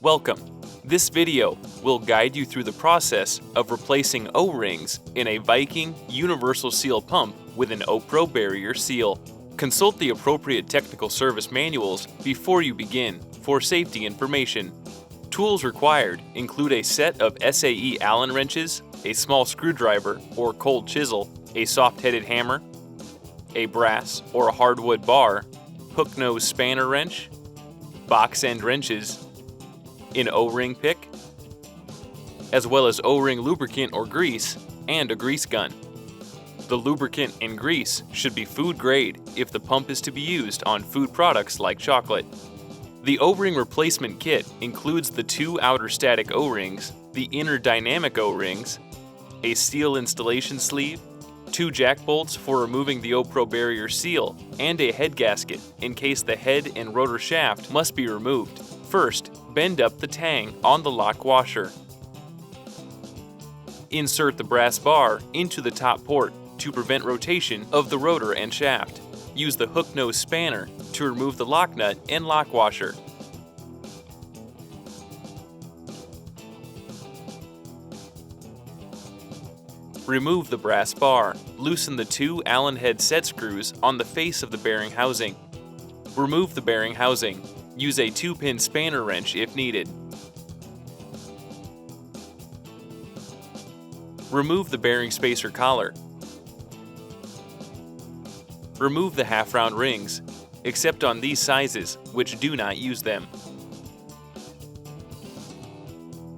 Welcome. This video will guide you through the process of replacing O-rings in a Viking universal seal pump with an O-Pro barrier seal. Consult the appropriate technical service manuals before you begin for safety information. Tools required include a set of SAE Allen wrenches, a small screwdriver or cold chisel, a soft-headed hammer, a brass or a hardwood bar, hook nose spanner wrench, box end wrenches, an O-ring pick, as well as O-ring lubricant or grease, and a grease gun. The lubricant and grease should be food grade if the pump is to be used on food products like chocolate. The O-ring replacement kit includes the two outer static O-rings, the inner dynamic O-rings, a steel installation sleeve, two jack bolts for removing the O-Pro barrier seal, and a head gasket in case the head and rotor shaft must be removed. First, bend up the tang on the lock washer. Insert the brass bar into the top port to prevent rotation of the rotor and shaft. Use the hook nose spanner to remove the lock nut and lock washer. Remove the brass bar. Loosen the two Allen head set screws on the face of the bearing housing. Remove the bearing housing. Use a 2-pin spanner wrench if needed. Remove the bearing spacer collar. Remove the half-round rings, except on these sizes, which do not use them.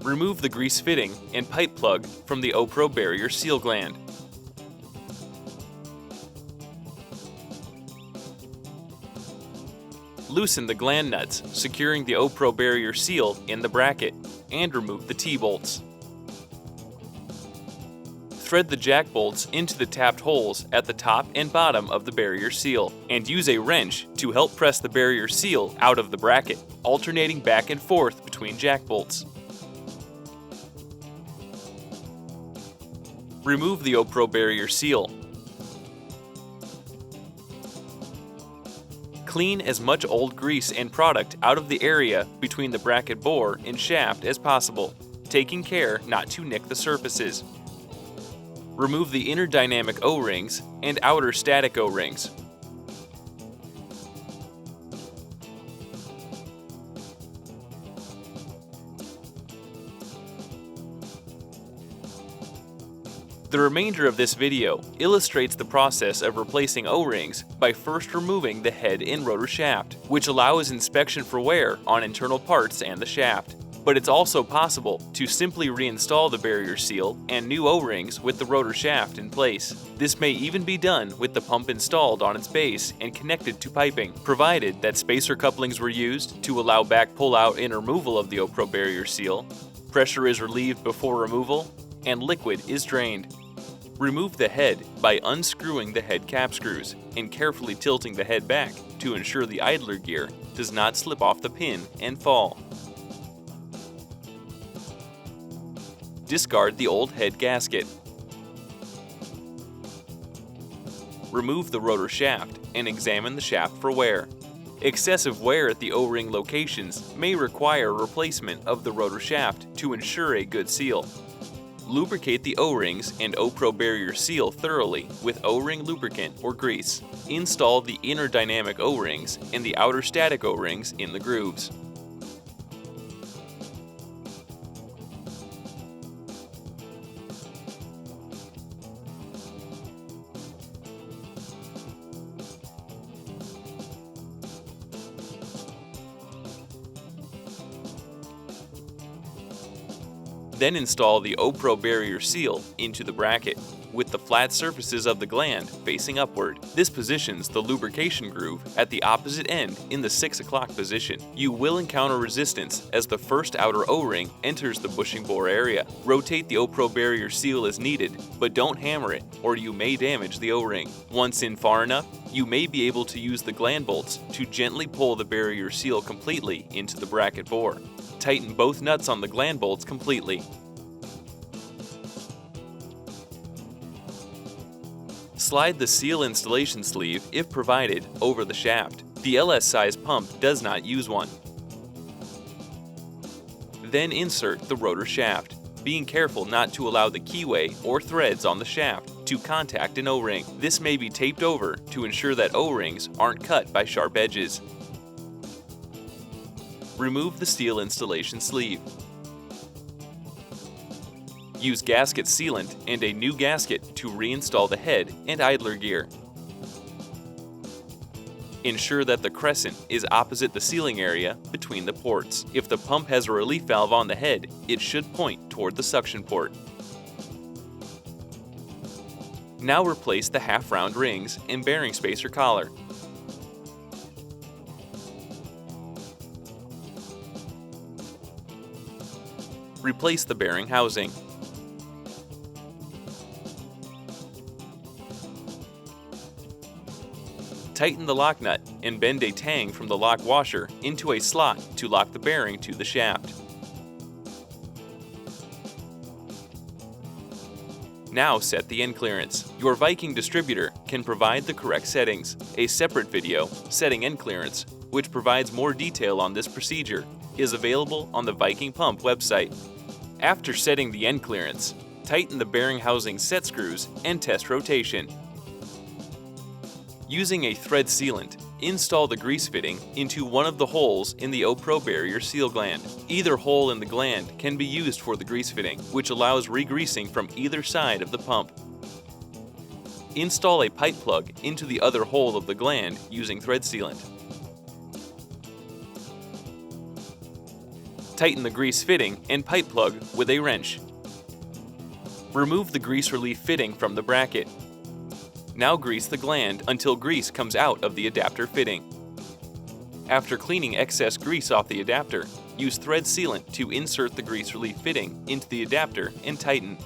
Remove the grease fitting and pipe plug from the O-Pro barrier seal gland. Loosen the gland nuts, securing the O-Pro barrier seal in the bracket, and remove the T-bolts. Thread the jack bolts into the tapped holes at the top and bottom of the barrier seal, and use a wrench to help press the barrier seal out of the bracket, alternating back and forth between jack bolts. Remove the O-Pro barrier seal. Clean as much old grease and product out of the area between the bracket bore and shaft as possible, taking care not to nick the surfaces. Remove the inner dynamic O-rings and outer static O-rings. The remainder of this video illustrates the process of replacing O-rings by first removing the head and rotor shaft, which allows inspection for wear on internal parts and the shaft. But it's also possible to simply reinstall the barrier seal and new O-rings with the rotor shaft in place. This may even be done with the pump installed on its base and connected to piping, provided that spacer couplings were used to allow back pull-out and removal of the O-Pro barrier seal, pressure is relieved before removal, and liquid is drained. Remove the head by unscrewing the head cap screws and carefully tilting the head back to ensure the idler gear does not slip off the pin and fall. Discard the old head gasket. Remove the rotor shaft and examine the shaft for wear. Excessive wear at the O-ring locations may require replacement of the rotor shaft to ensure a good seal. Lubricate the O-rings and O-Pro barrier seal thoroughly with O-ring lubricant or grease. Install the inner dynamic O-rings and the outer static O-rings in the grooves. Then install the O-Pro barrier seal into the bracket, with the flat surfaces of the gland facing upward. This positions the lubrication groove at the opposite end in the 6 o'clock position. You will encounter resistance as the first outer O-ring enters the bushing bore area. Rotate the O-Pro barrier seal as needed, but don't hammer it or you may damage the O-ring. Once in far enough, you may be able to use the gland bolts to gently pull the barrier seal completely into the bracket bore. Tighten both nuts on the gland bolts completely. Slide the seal installation sleeve, if provided, over the shaft. The LS size pump does not use one. Then insert the rotor shaft, being careful not to allow the keyway or threads on the shaft to contact an O-ring. This may be taped over to ensure that O-rings aren't cut by sharp edges. Remove the steel installation sleeve. Use gasket sealant and a new gasket to reinstall the head and idler gear. Ensure that the crescent is opposite the sealing area between the ports. If the pump has a relief valve on the head, it should point toward the suction port. Now replace the half-round rings and bearing spacer collar. Replace the bearing housing. Tighten the lock nut and bend a tang from the lock washer into a slot to lock the bearing to the shaft. Now set the end clearance. Your Viking distributor can provide the correct settings. A separate video, Setting End Clearance, which provides more detail on this procedure, is available on the Viking pump website. After setting the end clearance, tighten the bearing housing set screws and test rotation. Using a thread sealant, install the grease fitting into one of the holes in the O-Pro barrier seal gland. Either hole in the gland can be used for the grease fitting, which allows re-greasing from either side of the pump. Install a pipe plug into the other hole of the gland using thread sealant. Tighten the grease fitting and pipe plug with a wrench. Remove the grease relief fitting from the bracket. Now grease the gland until grease comes out of the adapter fitting. After cleaning excess grease off the adapter, use thread sealant to insert the grease relief fitting into the adapter and tighten.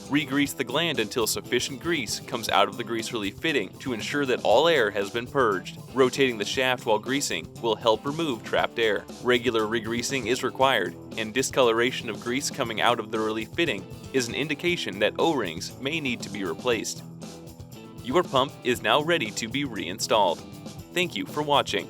Re-grease the gland until sufficient grease comes out of the grease relief fitting to ensure that all air has been purged. Rotating the shaft while greasing will help remove trapped air. Regular re-greasing is required, and discoloration of grease coming out of the relief fitting is an indication that O-rings may need to be replaced. Your pump is now ready to be reinstalled. Thank you for watching.